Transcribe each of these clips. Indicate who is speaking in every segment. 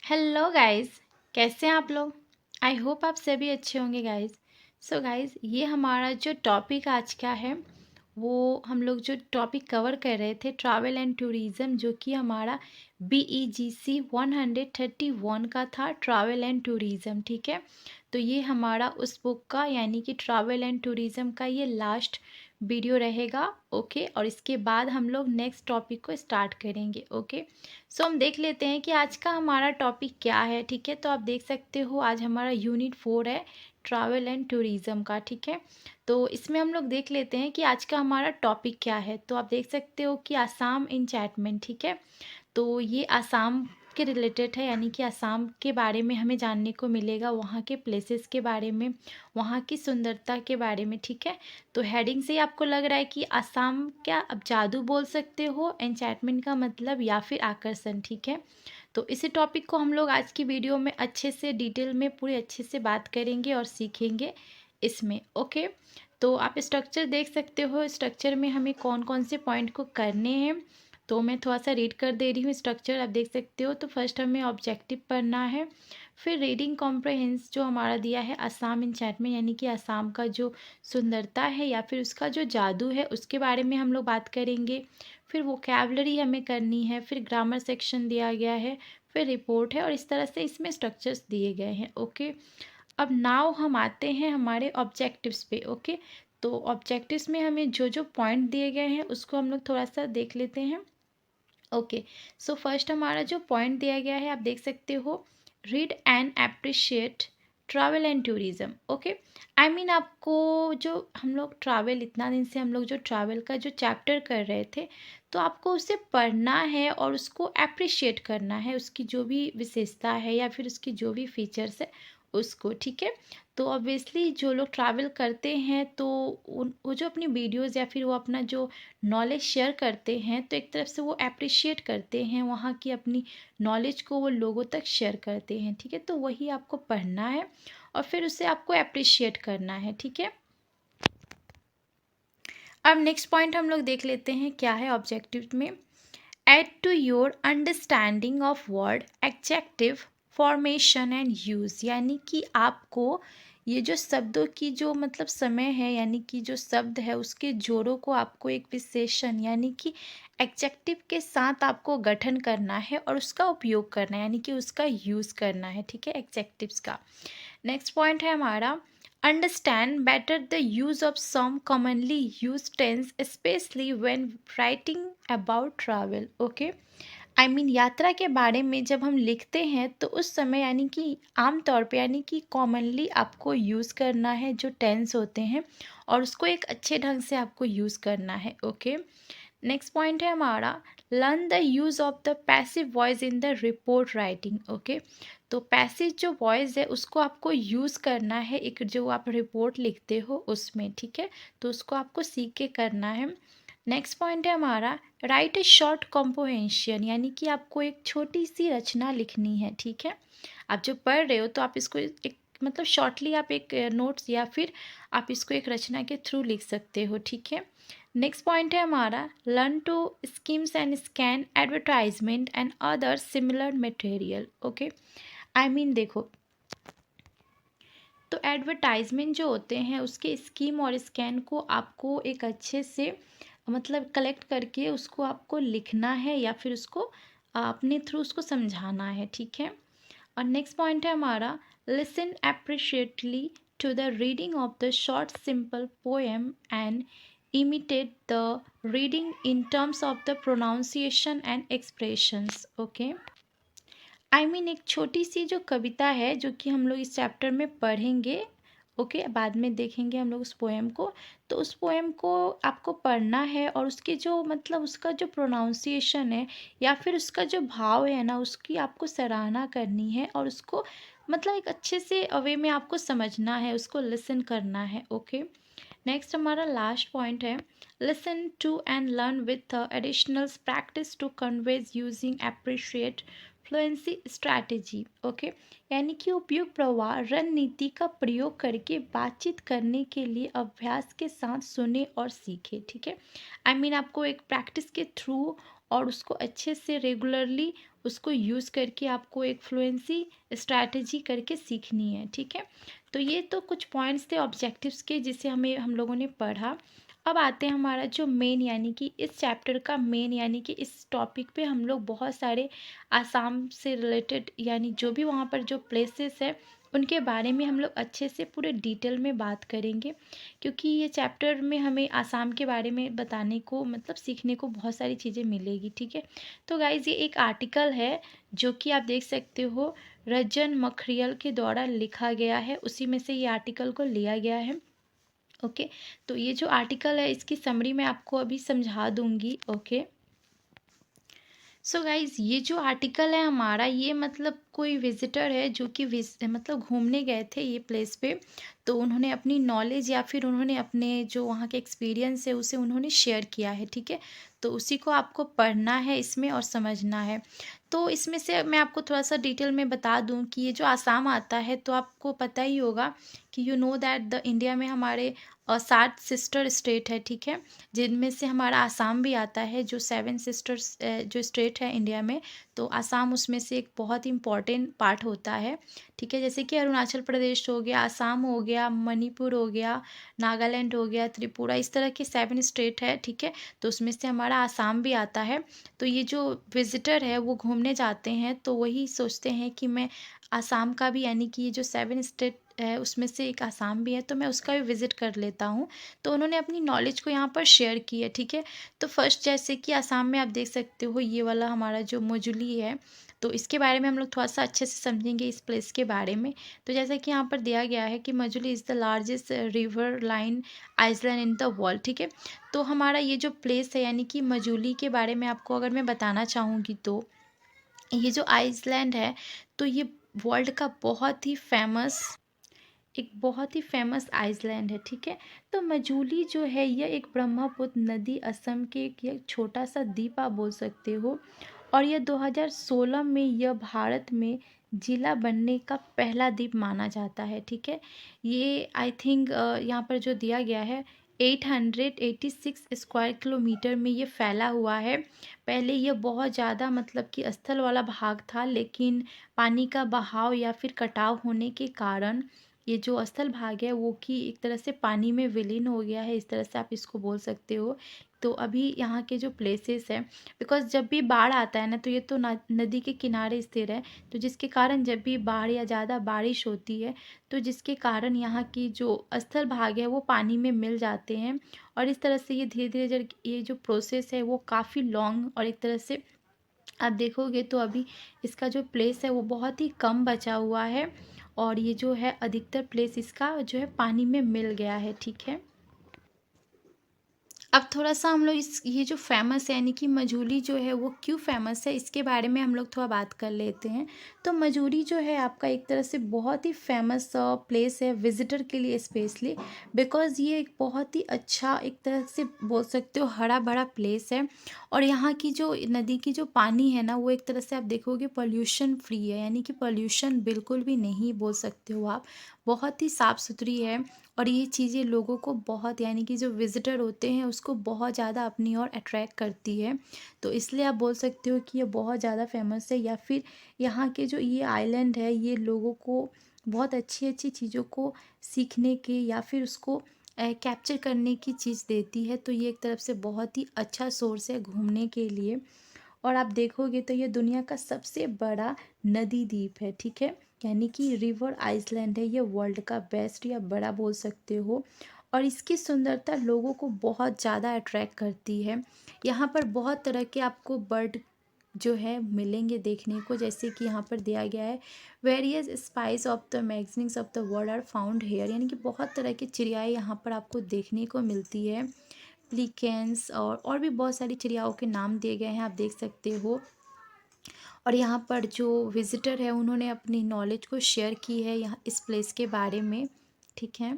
Speaker 1: Hello guys. कैसे हैं आप लोग। आई होप आप सभी अच्छे होंगे गाइस। सो गाइस, ये हमारा जो टॉपिक आज का है वो हम लोग जो टॉपिक कवर कर रहे थे ट्रैवल एंड टूरिज़्म, जो कि हमारा BEGC 131 का था, ट्रैवल एंड टूरिज़्म। ठीक है, तो ये हमारा उस बुक का यानी कि ट्रैवल एंड टूरिज़्म का ये लास्ट वीडियो रहेगा। ओके, और इसके बाद हम लोग नेक्स्ट टॉपिक को स्टार्ट करेंगे। ओके, सो हम देख लेते हैं कि आज का हमारा टॉपिक क्या है। ठीक है, तो आप देख सकते हो आज हमारा यूनिट 4 है ट्रैवल एंड टूरिज़्म का। ठीक है, तो इसमें हम लोग देख लेते हैं कि आज का हमारा टॉपिक क्या है। तो आप देख सकते हो कि आसाम इंचैंटमेंट। ठीक है, तो ये आसाम के रिलेटेड है, यानी कि आसाम के बारे में हमें जानने को मिलेगा, वहाँ के प्लेसेस के बारे में, वहाँ की सुंदरता के बारे में। ठीक है, तो हेडिंग से ही आपको लग रहा है कि आसाम क्या अब जादू बोल सकते हो, एन्चैंटमेंट का मतलब, या फिर आकर्षण। ठीक है, तो इसी टॉपिक को हम लोग आज की वीडियो में अच्छे से डिटेल में पूरे अच्छे से बात करेंगे और सीखेंगे इसमें। ओके, तो आप स्ट्रक्चर देख सकते हो, स्ट्रक्चर में हमें कौन कौन से पॉइंट को करने हैं। तो मैं थोड़ा सा रीड कर दे रही हूँ स्ट्रक्चर, आप देख सकते हो। तो फर्स्ट हमें ऑब्जेक्टिव पढ़ना है, फिर रीडिंग कॉम्प्रहेंस जो हमारा दिया है आसाम इंचैंटमेंट, यानी कि आसाम का जो सुंदरता है या फिर उसका जो जादू है उसके बारे में हम लोग बात करेंगे। फिर वोकैबलरी हमें करनी है, फिर ग्रामर सेक्शन दिया गया है, फिर रिपोर्ट है, और इस तरह से इसमें स्ट्रक्चर्स दिए गए हैं। ओके, अब नाउ हम आते हैं हमारे ऑब्जेक्टिव्स पे। ओके, तो ऑब्जेक्टिव्स में हमें जो जो पॉइंट दिए गए हैं उसको हम लोग थोड़ा सा देख लेते हैं। ओके, सो फर्स्ट हमारा जो पॉइंट दिया गया है आप देख सकते हो, read and appreciate travel and tourism. Okay, I mean आपको जो हम लोग ट्रैवल, इतना दिन से हम लोग जो ट्रैवल का जो चैप्टर कर रहे थे, तो आपको उसे पढ़ना है और उसको अप्रिशिएट करना है, उसकी जो भी विशेषता है या फिर उसकी जो भी फीचर्स है उसको। ठीक है, तो ऑब्वियसली जो लोग ट्रैवल करते हैं तो उन वो जो अपनी वीडियोज़ या फिर वो अपना जो नॉलेज शेयर करते हैं, तो एक तरफ से वो अप्रिशिएट करते हैं वहाँ की अपनी नॉलेज को, वो लोगों तक शेयर करते हैं। ठीक है, तो वही आपको पढ़ना है और फिर उसे आपको अप्रिशिएट करना है। ठीक है, अब नेक्स्ट पॉइंट हम लोग देख लेते हैं क्या है ऑब्जेक्टिव में। Add to your understanding of word adjective formation and use, यानी कि आपको ये जो शब्दों की जो मतलब समय है, यानी कि जो शब्द है उसके जोड़ों को आपको एक विशेषण यानी कि एडजेक्टिव के साथ आपको गठन करना है और उसका उपयोग करना है, यानी कि उसका यूज़ करना है। ठीक है, एडजेक्टिव्स का। नेक्स्ट पॉइंट है हमारा, understand better the use of some commonly use tense specially when writing about travel. Okay, I mean यात्रा के बारे में जब हम लिखते हैं तो उस समय यानी कि आम तौर पे यानी कि कॉमनली आपको यूज़ करना है जो टेंस होते हैं, और उसको एक अच्छे ढंग से आपको यूज़ करना है। ओके, नेक्स्ट पॉइंट है हमारा, learn the use of the passive voice in the report writing. Okay, तो पैसिव जो वॉइस है उसको आपको यूज़ करना है एक जो आप रिपोर्ट लिखते हो उसमें। ठीक है, तो उसको आपको सीख के करना है। नेक्स्ट पॉइंट है हमारा, राइट ए शॉर्ट कॉम्पोहेंशन, यानी कि आपको एक छोटी सी रचना लिखनी है। ठीक है, आप जो पढ़ रहे हो तो आप इसको एक मतलब शॉर्टली आप एक नोट्स या फिर आप इसको एक रचना के थ्रू लिख सकते हो। ठीक है, नेक्स्ट पॉइंट है हमारा, learn to schemes and scan advertisement and other similar material. Okay, I mean देखो, तो एडवर्टाइजमेंट जो होते हैं उसके स्कीम और स्कैन को आपको एक अच्छे से मतलब कलेक्ट करके उसको आपको लिखना है या फिर उसको अपने थ्रू उसको समझाना है। ठीक है, और नेक्स्ट पॉइंट है हमारा, listen appreciatively to the reading of the short simple poem and imitate the reading in terms of the pronunciation and expressions. Okay, I mean एक छोटी सी जो कविता है जो कि हम लोग इस चैप्टर में पढ़ेंगे। ओके, बाद में देखेंगे हम लोग उस पोएम को। तो उस पोएम को आपको पढ़ना है और उसके जो मतलब उसका जो प्रोनाउंसिएशन है या फिर उसका जो भाव है ना, उसकी आपको सराहना करनी है और उसको मतलब एक अच्छे से वे में आपको समझना है, उसको लिसन करना है। ओके, नेक्स्ट हमारा लास्ट पॉइंट है, listen to and learn with additional practice to converse using appreciate fluency strategy. Okay, यानी कि उपयुक्त प्रवाह रणनीति का प्रयोग करके बातचीत करने के लिए अभ्यास के साथ सुने और सीखे। ठीक है, आई मीन आपको एक प्रैक्टिस के थ्रू और उसको अच्छे से रेगुलरली उसको यूज़ करके आपको एक फ्लुएंसी स्ट्रैटेजी करके सीखनी है, ठीक है। तो ये तो कुछ पॉइंट्स थे ऑब्जेक्टिव्स के जिसे हम लोगों ने पढ़ा। अब आते हैं हमारा जो मेन यानी कि इस चैप्टर का मेन यानी कि इस टॉपिक पे हम लोग बहुत सारे आसाम से रिलेटेड यानी जो भी वहाँ पर जो प्लेसेस है उनके बारे में हम लोग अच्छे से पूरे डिटेल में बात करेंगे, क्योंकि ये चैप्टर में हमें आसाम के बारे में बताने को मतलब सीखने को बहुत सारी चीज़ें मिलेगी, ठीक है। तो गाइज़ ये एक आर्टिकल है जो कि आप देख सकते हो रजन मखरियल के द्वारा लिखा गया है, उसी में से ये आर्टिकल को लिया गया है। ओके, तो ये जो आर्टिकल है इसकी समरी मैं आपको अभी समझा दूंगी। ओके, सो गाइज़ ये जो आर्टिकल है हमारा ये मतलब कोई विजिटर है जो कि मतलब घूमने गए थे ये प्लेस पे, तो उन्होंने अपनी नॉलेज या फिर उन्होंने अपने जो वहाँ के एक्सपीरियंस है उसे उन्होंने शेयर किया है, ठीक है। तो उसी को आपको पढ़ना है इसमें और समझना है। तो इसमें से मैं आपको थोड़ा सा डिटेल में बता दूं कि ये जो आसाम आता है तो आपको पता ही होगा कि you know that the India में हमारे 7 सिस्टर स्टेट है, ठीक है, जिनमें से हमारा आसाम भी आता है जो 7 सिस्टर्स जो स्टेट है इंडिया में। तो आसाम उसमें से एक बहुत इम्पॉर्टेंट पार्ट होता है, ठीक है। जैसे कि अरुणाचल प्रदेश हो गया, आसाम हो गया, मणिपुर हो गया, नागालैंड हो गया, त्रिपुरा, इस तरह के 7 स्टेट है, ठीक है। तो उसमें से हमारा आसाम भी आता है। तो ये जो विज़िटर है वो घूमने जाते हैं तो वही सोचते हैं कि मैं आसाम का भी यानी कि ये जो 7 स्टेट है उसमें से एक आसाम भी है तो मैं उसका भी विज़िट कर लेता हूँ। तो उन्होंने अपनी नॉलेज को यहाँ पर शेयर की है, ठीक है। तो फर्स्ट जैसे कि आसाम में आप देख सकते हो ये वाला हमारा जो मजुली है, तो इसके बारे में हम लोग थोड़ा-सा अच्छे से समझेंगे इस प्लेस के बारे में। तो जैसा कि यहाँ पर दिया गया है कि Majuli is the largest river line island in the world, ठीक है। तो हमारा ये जो प्लेस है यानी कि मजूली के बारे में आपको अगर मैं बताना चाहूँगी तो ये जो आइसलैंड है तो ये वर्ल्ड का बहुत ही फेमस आइसलैंड है, ठीक है। तो मजूली जो है यह एक ब्रह्मपुत्र नदी असम के एक छोटा सा द्वीप आप बोल सकते हो, और यह 2016 में यह भारत में जिला बनने का पहला द्वीप माना जाता है, ठीक है। ये आई थिंक यहाँ पर जो दिया गया है 886 स्क्वायर किलोमीटर में ये फैला हुआ है। पहले ये बहुत ज़्यादा मतलब कि स्थल वाला भाग था, लेकिन पानी का बहाव या फिर कटाव होने के कारण ये जो स्थल भाग है वो कि एक तरह से पानी में विलीन हो गया है, इस तरह से आप इसको बोल सकते हो। तो अभी यहाँ के जो प्लेसेस हैं, बिकॉज़ जब भी बाढ़ आता है ना तो ये तो नदी के किनारे स्थिर है, तो जिसके कारण जब भी बाढ़ या ज़्यादा बारिश होती है तो जिसके कारण यहाँ की जो स्थल भाग है वो पानी में मिल जाते हैं, और इस तरह से ये धीरे-धीरे जब ये जो प्रोसेस है वो काफ़ी लॉन्ग, और एक तरह से आप देखोगे तो अभी इसका जो प्लेस है वो बहुत ही कम बचा हुआ है, और ये जो है अधिकतर प्लेस इसका जो है पानी में मिल गया है, ठीक है। अब थोड़ा-सा हम लोग इस ये जो फ़ेमस है यानी कि मजूली जो है वो क्यों फ़ेमस है इसके बारे में हम लोग थोड़ा बात कर लेते हैं। तो मजूली जो है आपका एक तरह से बहुत ही फ़ेमस प्लेस है विज़िटर के लिए स्पेशली, बिकॉज़ ये एक बहुत ही अच्छा एक तरह से बोल सकते हो हरा-भरा प्लेस है, और यहाँ की जो नदी की जो पानी है ना वो एक तरह से आप देखोगे पॉल्यूशन फ्री है, यानी कि पॉल्यूशन बिल्कुल भी नहीं बोल सकते हो आप। बहुत ही साफ़-सुथरी है, और ये चीज़ें लोगों को बहुत यानी कि जो विज़िटर होते हैं उसको बहुत ज़्यादा अपनी ओर अट्रैक्ट करती है। तो इसलिए आप बोल सकते हो कि ये बहुत ज़्यादा फ़ेमस है, या फिर यहाँ के जो ये आइलैंड है ये लोगों को बहुत अच्छी-अच्छी चीज़ों को सीखने के या फिर उसको कैप्चर करने की चीज़ देती है। तो ये एक तरफ से बहुत ही अच्छा सोर्स है घूमने के लिए। और आप देखोगे तो ये दुनिया का सबसे बड़ा नदी द्वीप है, ठीक है। यानी कि रिवर आइसलैंड है, ये वर्ल्ड का बेस्ट या बड़ा बोल सकते हो, और इसकी सुंदरता लोगों को बहुत ज़्यादा अट्रैक्ट करती है। यहाँ पर बहुत तरह के आपको बर्ड जो है मिलेंगे देखने को, जैसे कि यहाँ पर दिया गया है various spice of the magazines of the world are found here, यानी कि बहुत तरह की चिड़ियाएँ यहाँ पर आपको देखने को मिलती है। प्लीकेंस और भी बहुत सारी चिड़ियाओं के नाम दिए गए हैं, आप देख सकते हो। और यहाँ पर जो विज़िटर है उन्होंने अपनी नॉलेज को शेयर की है यहाँ इस प्लेस के बारे में, ठीक है।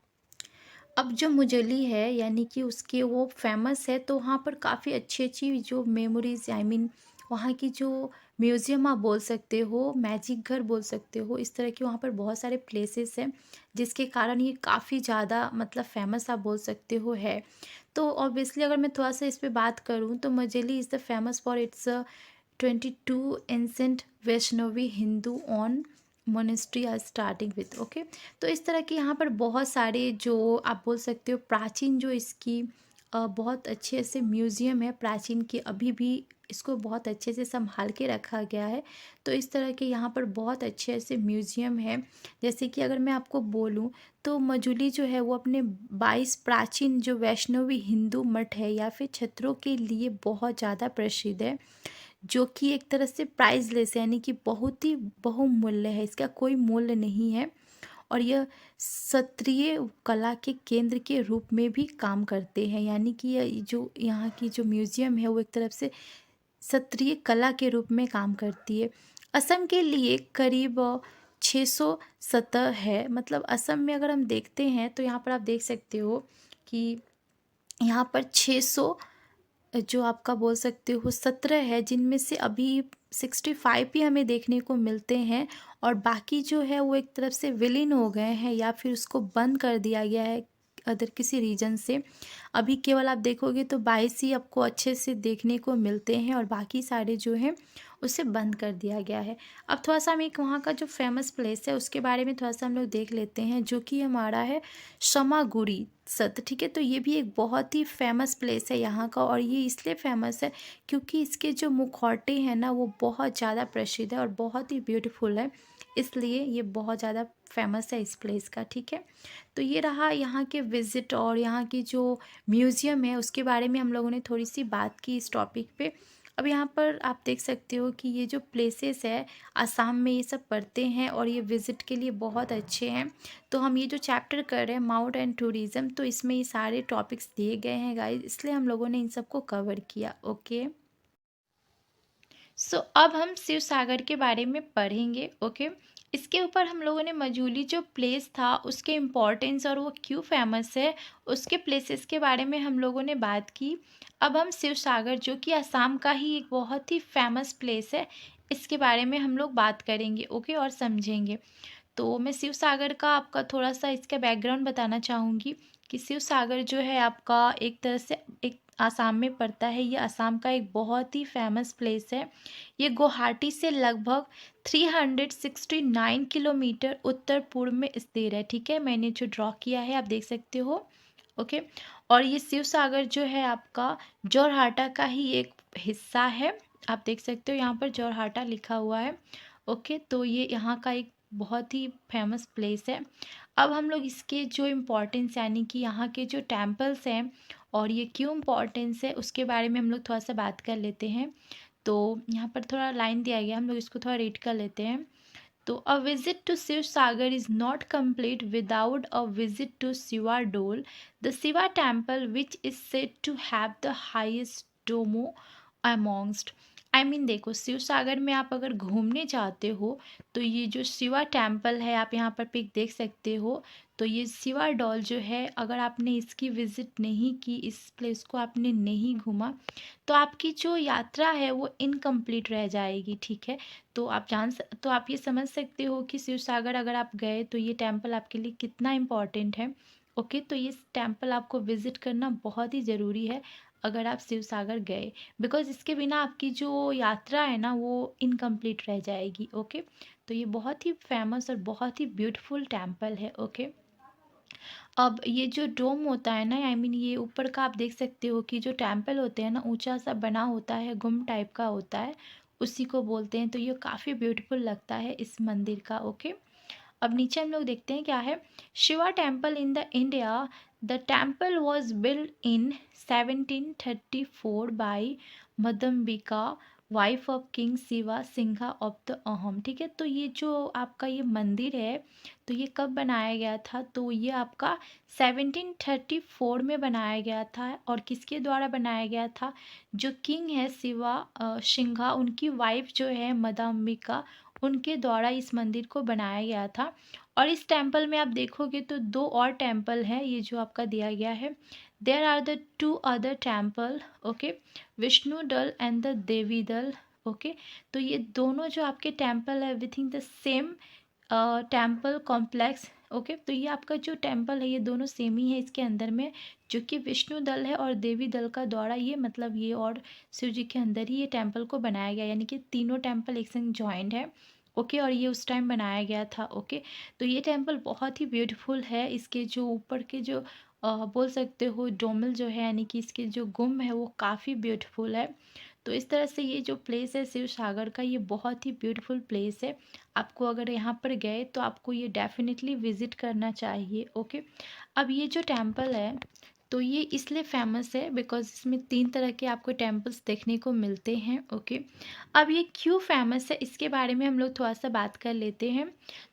Speaker 1: अब जो मुजली है यानी कि उसके वो फेमस है, तो वहाँ पर काफ़ी अच्छी-अच्छी जो मेमोरीज़ आई मीन वहाँ की जो म्यूज़ियम आप बोल सकते हो, मैजिक घर बोल सकते हो, इस तरह के वहाँ पर बहुत सारे प्लेसेस हैं, जिसके कारण ये काफ़ी ज़्यादा मतलब फ़ेमस आप बोल सकते हो है। तो ऑब्वियसली अगर मैं थोड़ा-सा इस पे बात करूँ तो Majuli is the famous for its 22 ancient Vaishnavi Hindu on monastery are starting with okay. तो इस तरह के यहाँ पर बहुत सारे जो आप बोल सकते हो प्राचीन जो इसकी बहुत अच्छे ऐसे म्यूज़ियम है प्राचीन के, अभी भी इसको बहुत अच्छे से संभाल के रखा गया है। तो इस तरह के यहाँ पर बहुत अच्छे ऐसे म्यूज़ियम है। जैसे कि अगर मैं आपको बोलूँ तो मजूली जो है वो अपने 22 प्राचीन जो वैष्णवी हिंदू मठ है या फिर छत्रों के लिए बहुत ज़्यादा प्रसिद्ध है, जो कि एक तरह से प्राइसलेस है, यानी कि बहुत ही बहुमूल्य है, इसका कोई मूल्य नहीं है। और यह क्षत्रिय कला के केंद्र के रूप में भी काम करते हैं, यानी कि यह जो यहाँ की जो म्यूज़ियम है वो एक तरफ से क्षत्रिय कला के रूप में काम करती है। असम के लिए करीब 600 सतह है, मतलब असम में अगर हम देखते हैं तो यहाँ पर आप देख सकते हो कि यहाँ पर 600 जो आपका बोल सकते हो 17 है, जिनमें से अभी 65 ही हमें देखने को मिलते हैं और बाकी जो है वो एक तरफ से विलीन हो गए हैं या फिर उसको बंद कर दिया गया है अदर किसी रीजन से। अभी केवल आप देखोगे तो 22 ही आपको अच्छे से देखने को मिलते हैं और बाकी सारे जो हैं उसे बंद कर दिया गया है। अब थोड़ा सा हम एक वहाँ का जो फेमस प्लेस है उसके बारे में थोड़ा सा हम लोग देख लेते हैं, जो कि हमारा है समागुड़ी सत, ठीक है। तो ये भी एक बहुत ही फेमस प्लेस है यहाँ का, और ये इसलिए फेमस है क्योंकि इसके जो मुखौटे हैं ना वो बहुत ज़्यादा प्रसिद्ध है और बहुत ही ब्यूटीफुल है, इसलिए ये बहुत ज़्यादा फेमस है इस प्लेस का, ठीक है। तो ये रहा यहाँ के विज़िट और यहाँ की जो म्यूज़ियम है उसके बारे में हम लोगों ने थोड़ी सी बात की इस टॉपिक पे। अब यहाँ पर आप देख सकते हो कि ये जो प्लेसेस है आसाम में ये सब पड़ते हैं और ये विज़िट के लिए बहुत अच्छे हैं। तो हम ये जो चैप्टर कर रहे हैं माउंट एंड टूरिज़्म, तो इसमें ये सारे टॉपिक्स दिए गए हैं गाइस, इसलिए हम लोगों ने इन सबको कवर किया, ओके। अब हम शिव सागर के बारे में पढ़ेंगे, ओके। इसके ऊपर हम लोगों ने मजूली जो प्लेस था उसके इम्पोर्टेंस और वो क्यों फेमस है उसके प्लेसेस के बारे में हम लोगों ने बात की। अब हम शिव सागर जो कि असम का ही एक बहुत ही फेमस प्लेस है इसके बारे में हम लोग बात करेंगे, ओके, और समझेंगे। तो मैं शिव सागर का आपका थोड़ा सा इसका बैकग्राउंड बताना चाहूँगी कि शिव सागर जो है आपका एक तरह से एक आसाम में पड़ता है। ये आसाम का एक बहुत ही फेमस प्लेस है। ये गुवाहाटी से लगभग 369 किलोमीटर उत्तर पूर्व में स्थित है, ठीक है। मैंने जो ड्रॉ किया है आप देख सकते हो, ओके। और ये शिव सागर जो है आपका जोरहाटा का ही एक हिस्सा है, आप देख सकते हो यहाँ पर जोरहाटा लिखा हुआ है, ओके। तो ये यहाँ का एक बहुत ही फेमस प्लेस है। अब हम लोग इसके जो इम्पोर्टेंस यानी कि यहाँ के जो टेम्पल्स हैं और ये क्यों इम्पोर्टेंस है उसके बारे में हम लोग थोड़ा सा बात कर लेते हैं। तो यहाँ पर थोड़ा लाइन दिया गया, हम लोग इसको थोड़ा रीड कर लेते हैं। तो a visit to Shiv Sagar is not complete without a visit to Shiva Dol, the Shiva temple which is said to have the highest dome amongst. I mean देखो शिव सागर में आप अगर घूमने जाते हो तो ये जो शिवा टेम्पल है आप यहाँ पर पिक देख सकते हो। तो ये शिवा डॉल जो है अगर आपने इसकी विज़िट नहीं की, इस प्लेस को आपने नहीं घूमा, तो आपकी जो यात्रा है वो इनकम्प्लीट रह जाएगी, ठीक है। तो तो आप ये समझ सकते हो कि शिव सागर अगर आप गए तो ये टेम्पल आपके लिए कितना इम्पोर्टेंट है, ओके। तो ये टेम्पल आपको विज़िट करना बहुत ही ज़रूरी है अगर आप शिव सागर गए, बिकॉज़ इसके बिना आपकी जो यात्रा है ना वो इनकम्प्लीट रह जाएगी, ओके। तो ये बहुत ही फेमस और बहुत ही ब्यूटीफुल टेम्पल है, ओके। अब ये जो डोम होता है ना, आई मीन ये ऊपर का आप देख सकते हो कि जो टेम्पल होते हैं ना ऊंचा सा बना होता है, गुम्ब टाइप का होता है, उसी को बोलते हैं। तो ये काफ़ी ब्यूटीफुल लगता है इस मंदिर का, ओके। अब नीचे हम लोग देखते हैं क्या है। Shiva temple in the India, the temple was build in 1734 by Madambika, wife of king Shiva Singha of the Ahom, ठीक है। तो ये जो आपका ये मंदिर है तो ये कब बनाया गया था, तो ये आपका 1734 में बनाया गया था। और किसके द्वारा बनाया गया था, जो किंग है शिवा सिंघा उनकी वाइफ जो है मदाम्बिका, उनके द्वारा इस मंदिर को बनाया गया था। और इस टेम्पल में आप देखोगे तो दो और टेम्पल हैं, ये जो आपका दिया गया है। There are the two other temple, okay, Vishnu Dol and the देवी दल, ओके। तो ये दोनों जो आपके टेम्पल है within the same temple complex okay, तो ये आपका जो टेम्पल है ये दोनों सेम ही है इसके अंदर में, जो कि विष्णु दल है और देवी दल का द्वारा ये मतलब ये और शिव जी के अंदर ही ये टेम्पल को बनाया गया, यानी कि तीनों टेम्पल एक संग जॉइंट है। ओके, और ये उस टाइम बनाया गया था। ओके, तो ये टेम्पल बहुत ही ब्यूटीफुल है। इसके जो ऊपर के जो बोल सकते हो डोमल जो है, यानी कि इसके जो गुम्ब है वो काफ़ी ब्यूटीफुल है। तो इस तरह से ये जो प्लेस है शिव सागर का, ये बहुत ही ब्यूटीफुल प्लेस है। आपको अगर यहाँ पर गए तो आपको ये डेफिनेटली विज़िट करना चाहिए। ओके, अब ये जो टेम्पल है तो ये इसलिए फेमस है बिकॉज़ इसमें 3 तरह के आपको टेम्पल्स देखने को मिलते हैं। ओके, अब ये क्यों फेमस है इसके बारे में हम लोग थोड़ा-सा बात कर लेते हैं।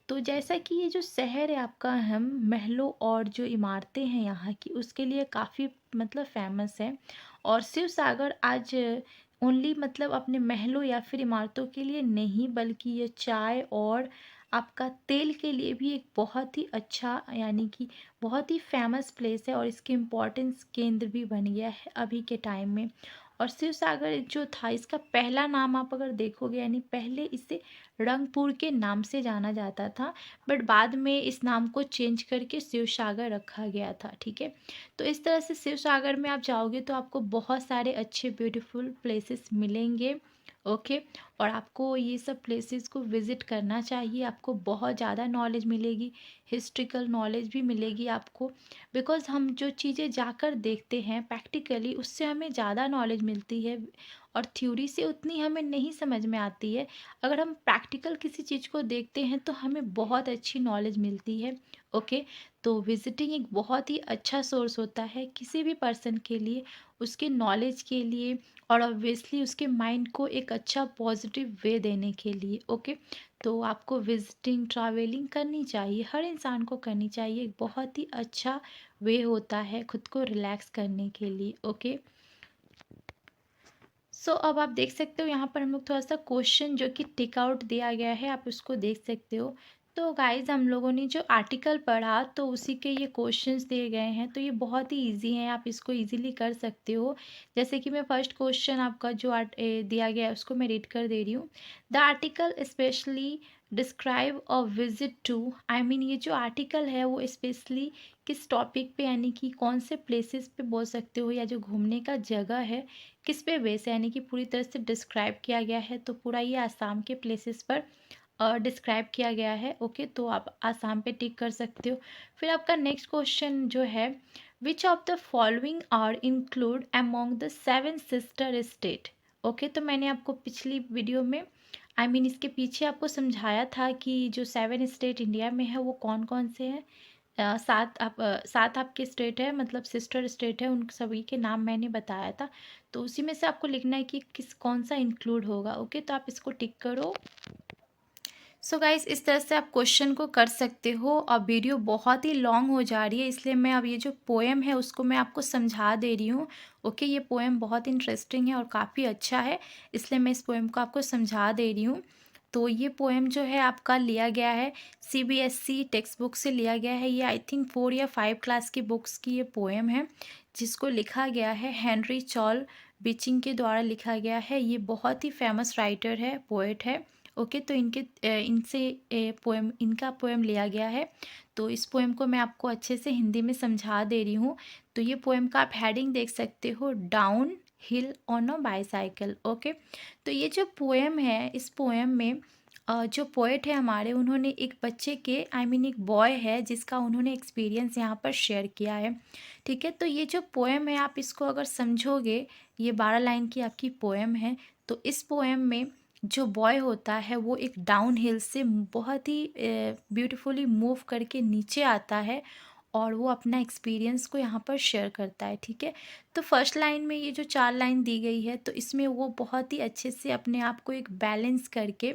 Speaker 1: तो जैसा कि ये जो शहर है आपका हम महलों और जो इमारतें हैं यहाँ की उसके लिए काफ़ी मतलब फेमस है। और शिव सागर आज ओनली मतलब अपने महलों या फिर इमारतों के लिए नहीं, बल्कि ये चाय और आपका तेल के लिए भी एक बहुत ही अच्छा, यानी कि बहुत ही फेमस प्लेस है और इसकी इम्पोर्टेंस केंद्र भी बन गया है अभी के टाइम में। और शिव सागर जो था इसका पहला नाम आप अगर देखोगे, यानी पहले इसे रंगपुर के नाम से जाना जाता था, बट बाद में इस नाम को चेंज करके शिव सागर रखा गया था। ठीक है, तो इस तरह से शिव सागर में आप जाओगे तो आपको बहुत सारे अच्छे ब्यूटीफुल प्लेसेस मिलेंगे। ओके, और आपको ये सब प्लेसेस को विज़िट करना चाहिए। आपको बहुत ज़्यादा नॉलेज मिलेगी, हिस्ट्रिकल नॉलेज भी मिलेगी आपको, बिकॉज़ हम जो चीज़ें जाकर देखते हैं प्रैक्टिकली उससे हमें ज़्यादा नॉलेज मिलती है और थ्योरी से उतनी हमें नहीं समझ में आती है। अगर हम प्रैक्टिकल किसी चीज़ को देखते हैं तो हमें बहुत अच्छी नॉलेज मिलती है। ओके, तो विज़िटिंग एक बहुत ही अच्छा सोर्स होता है किसी भी पर्सन के लिए, उसके नॉलेज के लिए और ऑब्वियसली उसके माइंड को एक अच्छा पॉजिटिव वे देने के लिए। ओके, तो आपको विजिटिंग ट्रैवलिंग करनी चाहिए, हर इंसान को करनी चाहिए। एक बहुत ही अच्छा वे होता है खुद को रिलैक्स करने के लिए। ओके, सो अब आप देख सकते हो यहाँ पर हम लोग थोड़ा सा क्वेश्चन जो कि टिक आउट दिया गया है, आप उसको देख सकते हो। तो गाइज हम लोगों ने जो आर्टिकल पढ़ा तो उसी के ये क्वेश्चंस दिए गए हैं, तो ये बहुत ही इजी हैं, आप इसको इजीली कर सकते हो। जैसे कि मैं फर्स्ट क्वेश्चन आपका जो दिया गया है उसको मैं रीड कर दे रही हूँ। The article specially describe a visit to, I mean ये जो आर्टिकल है वो स्पेशली किस टॉपिक पे, यानी कि कौन से प्लेसेस पे बोल सकते हो, या जो घूमने का जगह है किस पे बेस है, यानी कि पूरी तरह से डिस्क्राइब किया गया है। तो पूरा ये आसाम के प्लेसेस पर डिस्क्राइब किया गया है। ओके, तो आप आसाम पे टिक कर सकते हो। फिर आपका नेक्स्ट क्वेश्चन जो है, which of the following are include among the 7 sister state. Okay, तो मैंने आपको पिछली वीडियो में इसके पीछे आपको समझाया था कि जो 7 स्टेट इंडिया में है वो कौन कौन से हैं। 7 आपके स्टेट है, मतलब सिस्टर स्टेट है, उन सभी के नाम मैंने बताया था। तो उसी में से आपको लिखना है कि किस कौन सा इंक्लूड होगा। ओके, तो आप इसको टिक करो। सो गाइस, इस तरह से आप क्वेश्चन को कर सकते हो। अब वीडियो बहुत ही लॉन्ग हो जा रही है, इसलिए मैं अब ये जो पोएम है उसको मैं आपको समझा दे रही हूँ। ओके, ये पोएम बहुत इंटरेस्टिंग है और काफ़ी अच्छा है, इसलिए मैं इस पोएम को आपको समझा दे रही हूँ। तो ये पोएम जो है आपका लिया गया है सीबीएसई टेक्स्ट बुक से लिया गया है। ये आई थिंक 4 या 5 क्लास की बुक्स की ये पोएम है, जिसको लिखा गया है हेनरी चॉल बिचिंग के द्वारा लिखा गया है। ये बहुत ही फेमस राइटर है, पोएट है। ओके, तो इनसे पोएम इनका पोएम लिया गया है। तो इस पोएम को मैं आपको अच्छे से हिंदी में समझा दे रही हूँ। तो ये पोएम का आप हेडिंग देख सकते हो, down hill on a bicycle. Okay, तो ये जो पोएम है, इस पोएम में जो पोएट है हमारे, उन्होंने एक बच्चे के एक बॉय है जिसका उन्होंने एक्सपीरियंस यहाँ पर शेयर किया है। ठीक है, तो ये जो पोएम है आप इसको अगर समझोगे, ये 12 लाइन की आपकी पोएम है। तो इस पोएम में जो बॉय होता है वो एक डाउन हिल से बहुत ही ब्यूटीफुली मूव करके नीचे आता है और वो अपना एक्सपीरियंस को यहाँ पर शेयर करता है। ठीक है, तो फर्स्ट लाइन में ये जो 4 लाइन दी गई है तो इसमें वो बहुत ही अच्छे से अपने आप को एक बैलेंस करके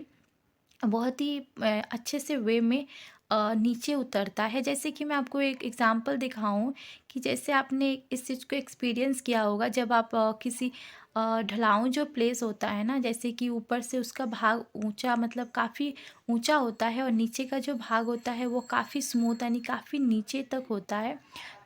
Speaker 1: बहुत ही अच्छे से वे में नीचे उतरता है। जैसे कि मैं आपको एक एग्ज़ाम्पल दिखाऊँ कि जैसे आपने इस चीज़ को एक्सपीरियंस किया होगा जब आप किसी ढलाऊ जो प्लेस होता है ना, जैसे कि ऊपर से उसका भाग ऊँचा, मतलब काफ़ी ऊँचा होता है और नीचे का जो भाग होता है वो काफ़ी स्मूथ, यानी काफ़ी नीचे तक होता है।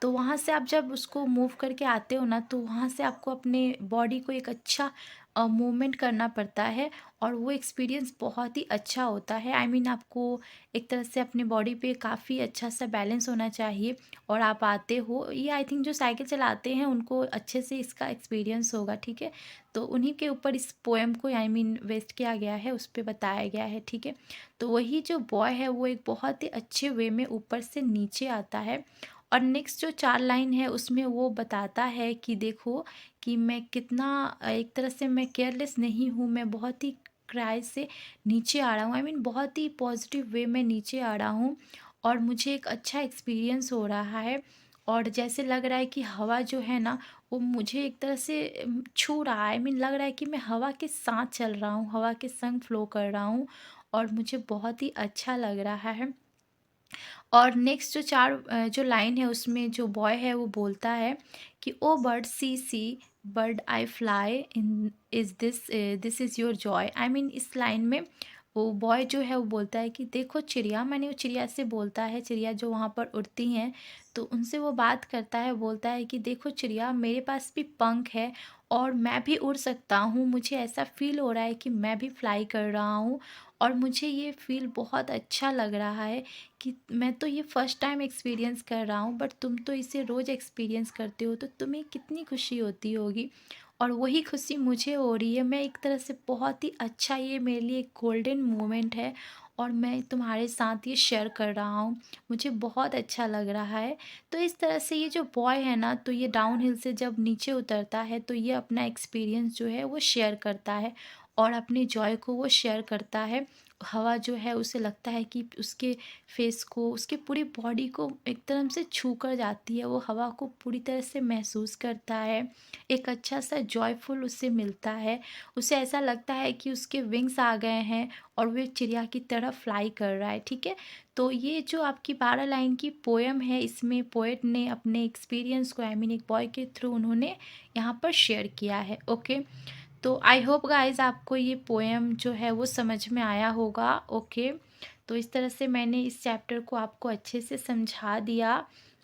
Speaker 1: तो वहाँ से आप जब उसको मूव करके आते हो ना, तो वहाँ से आपको अपने बॉडी को एक अच्छा मूवमेंट करना पड़ता है और वो एक्सपीरियंस बहुत ही अच्छा होता है। आई मीन आपको एक तरह से अपने बॉडी पे काफ़ी अच्छा सा बैलेंस होना चाहिए और आप आते हो, ये आई थिंक जो साइकिल चलाते हैं उनको अच्छे से इसका एक्सपीरियंस होगा, ठीक है। तो उन्हीं के ऊपर इस पोएम को आई मीन वेस्ट किया गया है, उस पे बताया गया है, ठीक है। तो वही जो बॉय है वो एक बहुत ही अच्छे वे में ऊपर से नीचे आता है और नेक्स्ट जो 4 लाइन है उसमें वो बताता है कि देखो कि मैं कितना एक तरह से मैं केयरलेस नहीं हूँ, मैं बहुत ही क्राई से नीचे आ रहा हूँ, आई मीन बहुत ही पॉजिटिव वे में नीचे आ रहा हूँ और मुझे एक अच्छा एक्सपीरियंस हो रहा है और जैसे लग रहा है कि हवा जो है ना वो मुझे एक तरह से छू रहा है। आई मीन लग रहा है कि मैं हवा के साथ चल रहा हूँ, हवा के संग फ्लो कर रहा हूँ और मुझे बहुत ही अच्छा लग रहा है। और नेक्स्ट जो 4 जो लाइन है उसमें जो बॉय है वो बोलता है कि oh bird see bird I fly in is this is your joy. I mean इस लाइन में वो बॉय जो है वो बोलता है कि देखो चिड़िया, मैंने वो चिड़िया से बोलता है, चिड़िया जो वहाँ पर उड़ती हैं तो उनसे वो बात करता है, बोलता है कि देखो चिड़िया मेरे पास भी पंख है और मैं भी उड़ सकता हूँ, मुझे ऐसा फ़ील हो रहा है कि मैं भी फ्लाई कर रहा हूँ और मुझे ये फ़ील बहुत अच्छा लग रहा है कि मैं तो ये फ़र्स्ट टाइम एक्सपीरियंस कर रहा हूँ बट तुम तो इसे रोज़ एक्सपीरियंस करते हो तो तुम्हें कितनी खुशी होती होगी और वही खुशी मुझे हो रही है। मैं एक तरह से बहुत ही अच्छा, ये मेरे लिए एक गोल्डन मोमेंट है और मैं तुम्हारे साथ ये शेयर कर रहा हूँ, मुझे बहुत अच्छा लग रहा है। तो इस तरह से ये जो बॉय है ना तो ये डाउन हिल से जब नीचे उतरता है तो ये अपना एक्सपीरियंस जो है वो शेयर करता है और अपने जॉय को वो शेयर करता है। हवा जो है उसे लगता है कि उसके फेस को, उसके पूरी बॉडी को एक तरह से छू कर जाती है, वो हवा को पूरी तरह से महसूस करता है, एक अच्छा सा जॉयफुल उसे मिलता है, उसे ऐसा लगता है कि उसके विंग्स आ गए हैं और वो एक चिड़िया की तरह फ्लाई कर रहा है, ठीक है। तो ये जो आपकी 12 लाइन की पोएम है इसमें पोएट ने अपने एक्सपीरियंस को आई मीन एक बॉय के थ्रू उन्होंने यहाँ पर शेयर किया है, ओके। तो आई होप गाइज़ आपको ये पोएम जो है वो समझ में आया होगा, ओके। तो इस तरह से मैंने इस चैप्टर को आपको अच्छे से समझा दिया।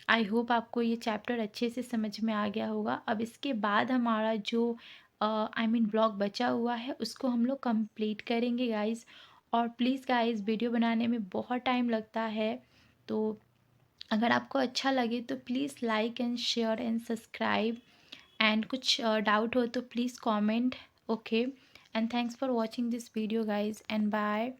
Speaker 1: आई होप आपको ये चैप्टर अच्छे से समझ में आ गया होगा। अब इसके बाद हमारा जो आई मीन ब्लॉग बचा हुआ है उसको हम लोग कंप्लीट करेंगे गाइज़। और प्लीज़ गाइज़ वीडियो बनाने में बहुत टाइम लगता है, तो अगर आपको अच्छा लगे तो please like and share and subscribe and कुछ डाउट हो तो please comment, okay. And thanks for watching this video guys and bye.